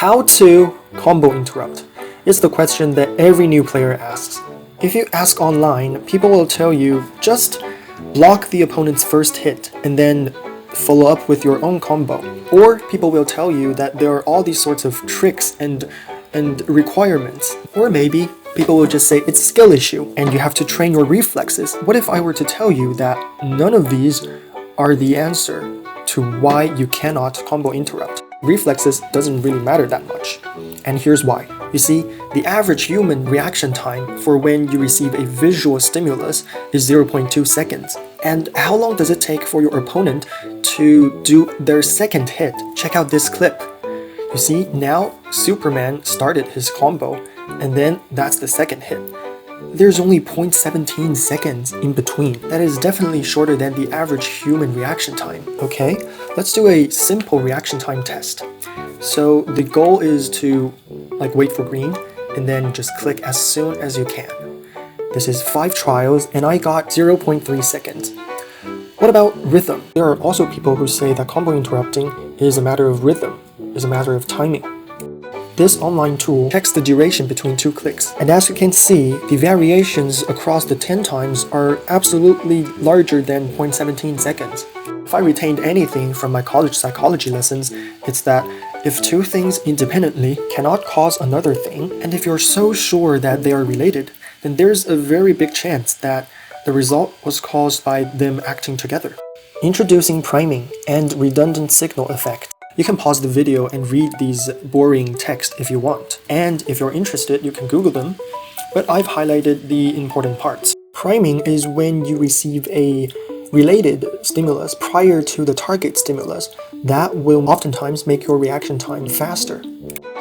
How to combo interrupt is the question that every new player asks. If you ask online, people will tell you just block the opponent's first hit and then follow up with your own combo. Or people will tell you that there are all these sorts of tricks and requirements. Or maybe people will just say it's a skill issue and you have to train your reflexes. What if I were to tell you that none of these are the answer to why you cannot combo interrupt? Reflexes doesn't really matter that much. And here's why. You see, the average human reaction time for when you receive a visual stimulus is 0.2 seconds. And how long does it take for your opponent to do their second hit? Check out this clip. You see, now Superman started his combo, and then that's the second hit. There's only 0.17 seconds in between. That is definitely shorter than the average human reaction time. Okay, let's do a simple reaction time test. So the goal is to wait for green and then just click as soon as you can. This is 5 trials and I got 0.3 seconds. What about rhythm? There are also people who say that combo interrupting is a matter of rhythm, is a matter of timing. This online tool checks the duration between 2 clicks, and as you can see, the variations across the 10 times are absolutely larger than 0.17 seconds. If I retained anything from my college psychology lessons, it's that if 2 things independently cannot cause another thing, and if you're so sure that they are related, then there's a very big chance that the result was caused by them acting together. Introducing priming and redundant signal effect. You can pause the video and read these boring text if you want. And if you're interested, you can Google them, but I've highlighted the important parts. Priming is when you receive a related stimulus prior to the target stimulus. That will oftentimes make your reaction time faster.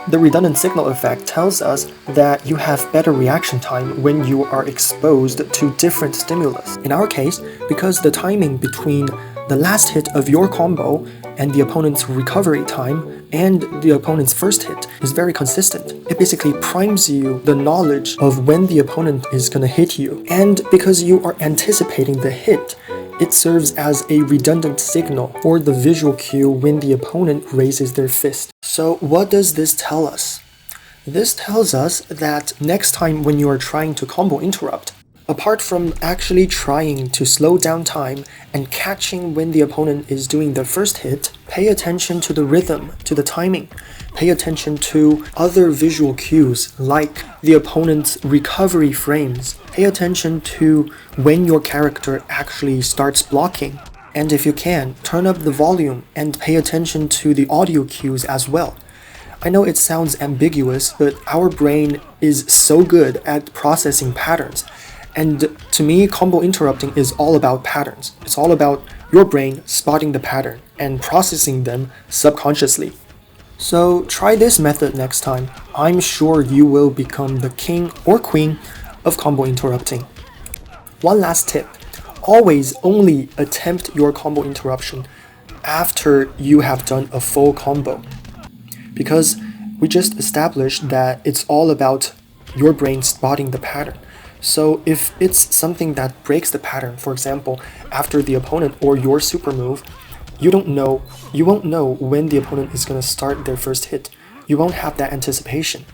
The redundant signal effect tells us that you have better reaction time when you are exposed to different stimulus. In our case, because the timing between the last hit of your combo and the opponent's recovery time and the opponent's first hit is very consistent. It basically primes you the knowledge of when the opponent is gonna hit you. And because you are anticipating the hit, it serves as a redundant signal or the visual cue when the opponent raises their fist. So what does this tell us? This tells us that next time when you are trying to combo interrupt, apart from actually trying to slow down time and catching when the opponent is doing the first hit, pay attention to the rhythm, to the timing. Pay attention to other visual cues like the opponent's recovery frames. Pay attention to when your character actually starts blocking. And if you can, turn up the volume and pay attention to the audio cues as well. I know it sounds ambiguous, but our brain is so good at processing patterns. And to me, combo interrupting is all about patterns. It's all about your brain spotting the pattern and processing them subconsciously. So try this method next time. I'm sure you will become the king or queen of combo interrupting. One last tip. Always only attempt your combo interruption after you have done a full combo. Because we just established that it's all about your brain spotting the pattern. So if it's something that breaks the pattern, for example, after the opponent or your super move, you won't know when the opponent is going to start their first hit. You won't have that anticipation.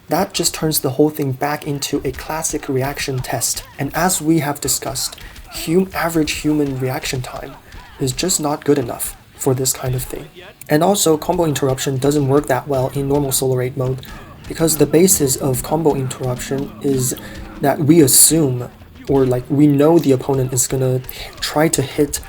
That just turns the whole thing back into a classic reaction test. And as we have discussed, average human reaction time is just not good enough for this kind of thing. And also, combo interruption doesn't work that well in normal solo raid mode, because the basis of combo interruption is that we assume, or we know the opponent is gonna try to hit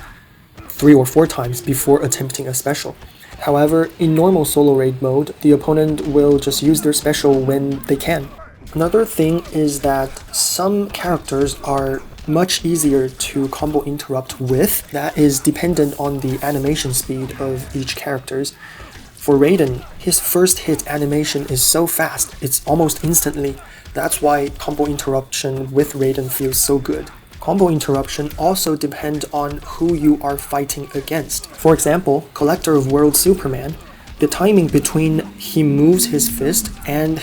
3 or 4 times before attempting a special. However, in normal solo raid mode, the opponent will just use their special when they can. Another thing is that some characters are much easier to combo interrupt with. That is dependent on the animation speed of each characters. For Raiden, his first hit animation is so fast, it's almost instantly. That's why combo interruption with Raiden feels so good. Combo interruption also depends on who you are fighting against. For example, Collector of Worlds Superman, the timing between he moves his fist and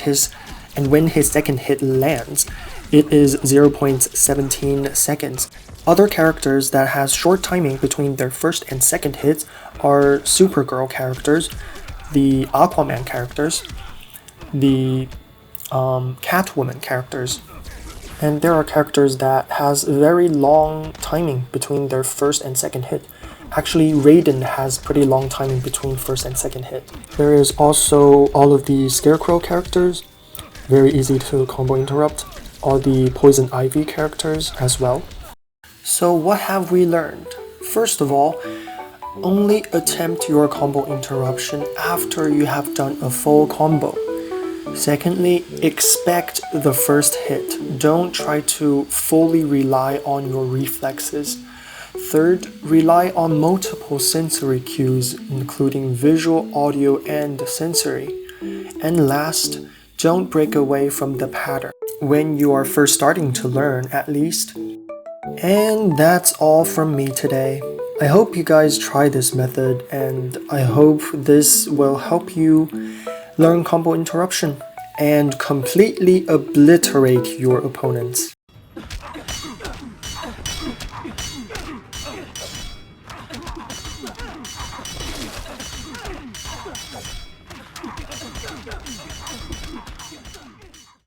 when his second hit lands, it is 0.17 seconds. Other characters that has short timing between their first and second hits are Supergirl characters. the Aquaman characters, the Catwoman characters, and there are characters that has very long timing between their first and second hit. Actually, Raiden has pretty long timing between first and second hit. There is also all of the Scarecrow characters, very easy to combo interrupt, all the Poison Ivy characters as well. So what have we learned? First of all, only attempt your combo interruption after you have done a full combo. Secondly, expect the first hit. Don't try to fully rely on your reflexes. Third, rely on multiple sensory cues, including visual, audio, and sensory. And last, don't break away from the pattern, when you are first starting to learn at least. And that's all from me today. I hope you guys try this method, and I hope this will help you learn combo interruption and completely obliterate your opponents.